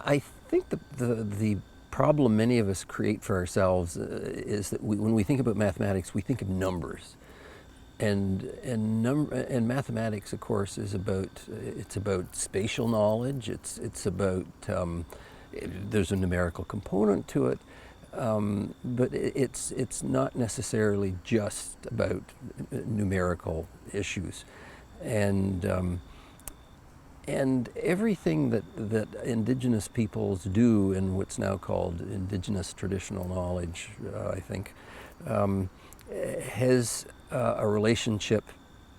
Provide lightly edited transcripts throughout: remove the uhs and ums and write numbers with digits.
I think the problem many of us create for ourselves is that when we think about mathematics, we think of numbers. And mathematics, of course, is about spatial knowledge. It's about there's a numerical component to it, but it's not necessarily just about numerical issues, and everything that Indigenous peoples do in what's now called Indigenous traditional knowledge, I think, has a relationship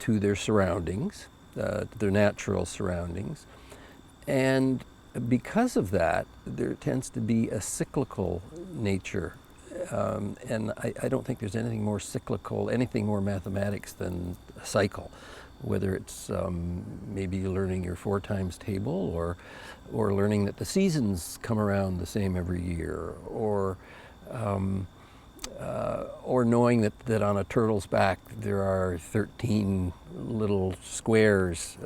to their surroundings, their natural surroundings. And because of that, there tends to be a cyclical nature. And I don't think there's anything more cyclical, anything more mathematics than a cycle, whether it's maybe learning your 4 times table, or learning that the seasons come around the same every year, or knowing that on a turtle's back there are 13 little squares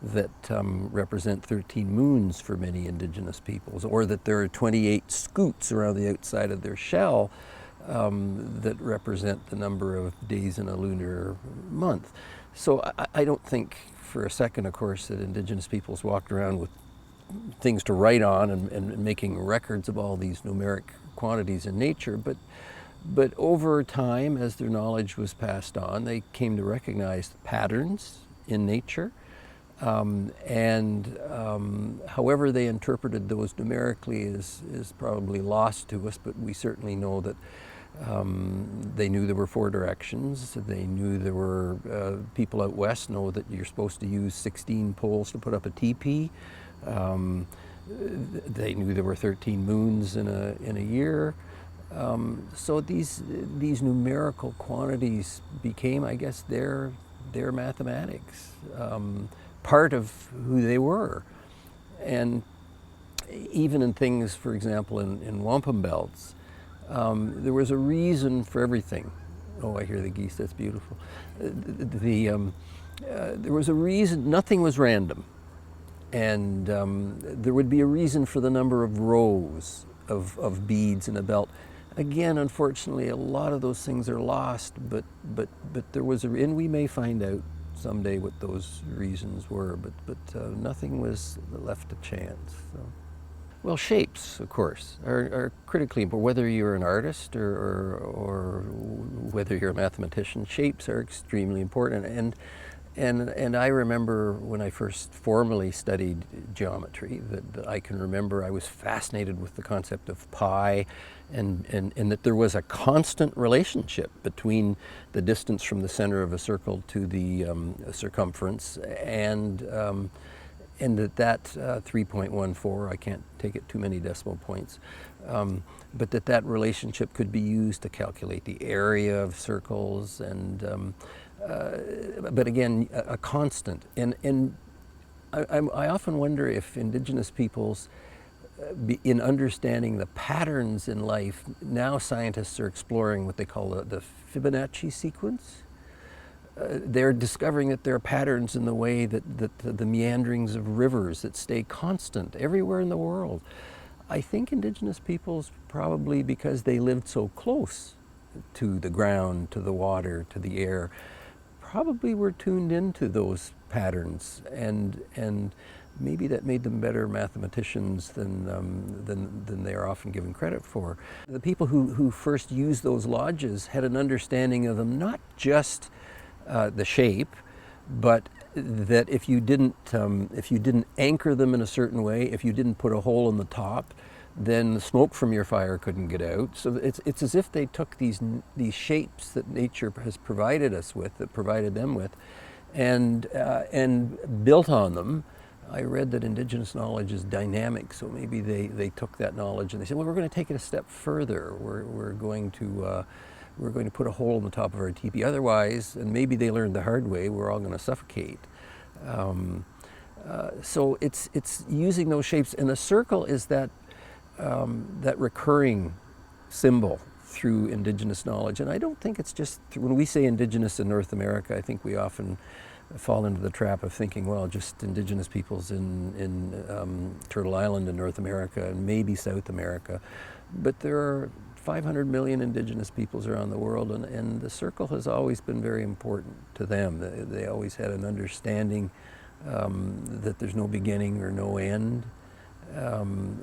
that represent 13 moons for many Indigenous peoples, or that there are 28 scoots around the outside of their shell that represent the number of days in a lunar month. So I don't think for a second, of course, that Indigenous peoples walked around with things to write on and making records of all these numeric quantities in nature, but over time, as their knowledge was passed on, they came to recognize the patterns in nature, and however they interpreted those numerically is probably lost to us, but we certainly know that they knew there were 4 directions. They knew there were, people out west know that you're supposed to use 16 poles to put up a teepee. They knew there were 13 moons in a year. So these numerical quantities became, I guess, their mathematics, part of who they were. And even in things, for example, in wampum belts, there was a reason for everything. Oh, I hear the geese, that's beautiful. There was a reason, nothing was random. And there would be a reason for the number of rows of beads in a belt. Again, unfortunately, a lot of those things are lost, but there was and we may find out someday what those reasons were, but nothing was left to chance. So. Well, shapes, of course, are critically important. Whether you're an artist or whether you're a mathematician, shapes are extremely important. And I remember when I first formally studied geometry that I can remember I was fascinated with the concept of pi, and that there was a constant relationship between the distance from the center of a circle to the circumference, and that 3.14, I can't take it too many decimal points, but that relationship could be used to calculate the area of circles, and but again, a constant. And I often wonder if Indigenous peoples, in understanding the patterns in life, now scientists are exploring what they call the Fibonacci sequence. They're discovering that there are patterns in the way that the meanderings of rivers that stay constant everywhere in the world. I think Indigenous peoples, probably because they lived so close to the ground, to the water, to the air, probably were tuned into those patterns, and maybe that made them better mathematicians than they are often given credit for. The people who first used those lodges had an understanding of them, not just the shape, but that if you didn't anchor them in a certain way, if you didn't put a hole in the top, then the smoke from your fire couldn't get out. So it's as if they took these shapes that nature has provided us with, that provided them with, and built on them. I read that Indigenous knowledge is dynamic, so maybe they took that knowledge and they said, well, we're going to take it a step further. We're going to put a hole in the top of our teepee. Otherwise, and maybe they learned the hard way, we're all going to suffocate. So it's using those shapes, and a circle is that recurring symbol through Indigenous knowledge. And I don't think it's just, when we say Indigenous in North America, I think we often fall into the trap of thinking, well, just Indigenous peoples in Turtle Island in North America and maybe South America. But there are 500 million Indigenous peoples around the world, and the circle has always been very important to them. They always had an understanding that there's no beginning or no end,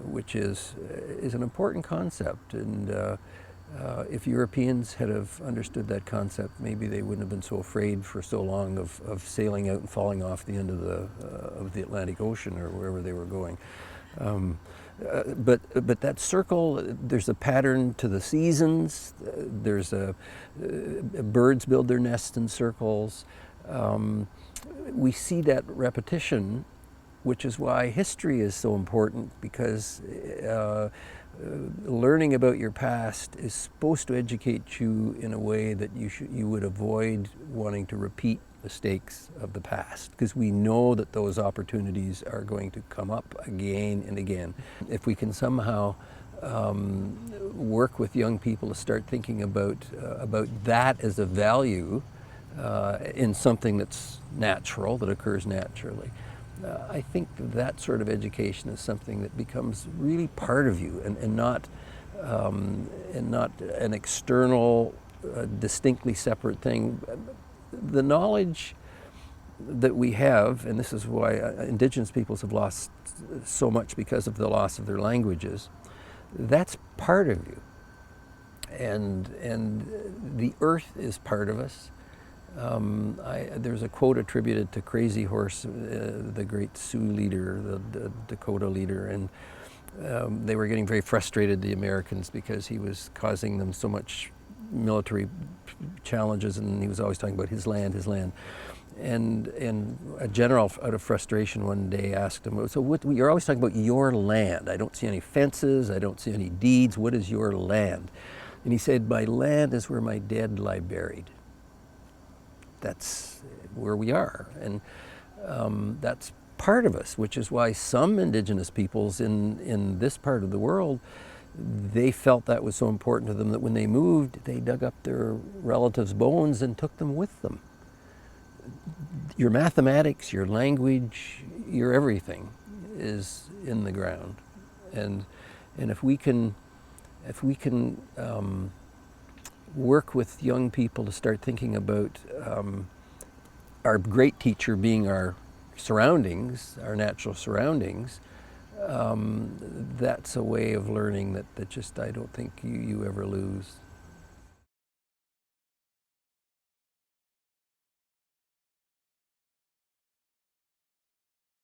which is an important concept. And if Europeans had have understood that concept, maybe they wouldn't have been so afraid for so long of sailing out and falling off the end of the Atlantic Ocean or wherever they were going. But that circle, there's a pattern to the seasons. There's birds build their nests in circles. We see that repetition, which is why history is so important, because learning about your past is supposed to educate you in a way that you would avoid wanting to repeat mistakes of the past, because we know that those opportunities are going to come up again and again. If we can somehow work with young people to start thinking about that as a value in something that's natural, that occurs naturally, I think that sort of education is something that becomes really part of you, and not an external, distinctly separate thing. The knowledge that we have, and this is why Indigenous peoples have lost so much because of the loss of their languages, that's part of you. And the earth is part of us. There's a quote attributed to Crazy Horse, the great Sioux leader, the Dakota leader, and they were getting very frustrated, the Americans, because he was causing them so much military challenges, and he was always talking about his land, his land. And a general, out of frustration, one day asked him, so you're always talking about your land. I don't see any fences, I don't see any deeds. What is your land? And he said, my land is where my dead lie buried. That's where we are. And that's part of us, which is why some Indigenous peoples in this part of the world, they felt that was so important to them that when they moved, they dug up their relatives' bones and took them with them. Your mathematics, your language, your everything is in the ground. And if we can work with young people to start thinking about our great teacher being our surroundings, our natural surroundings, that's a way of learning that just I don't think you ever lose.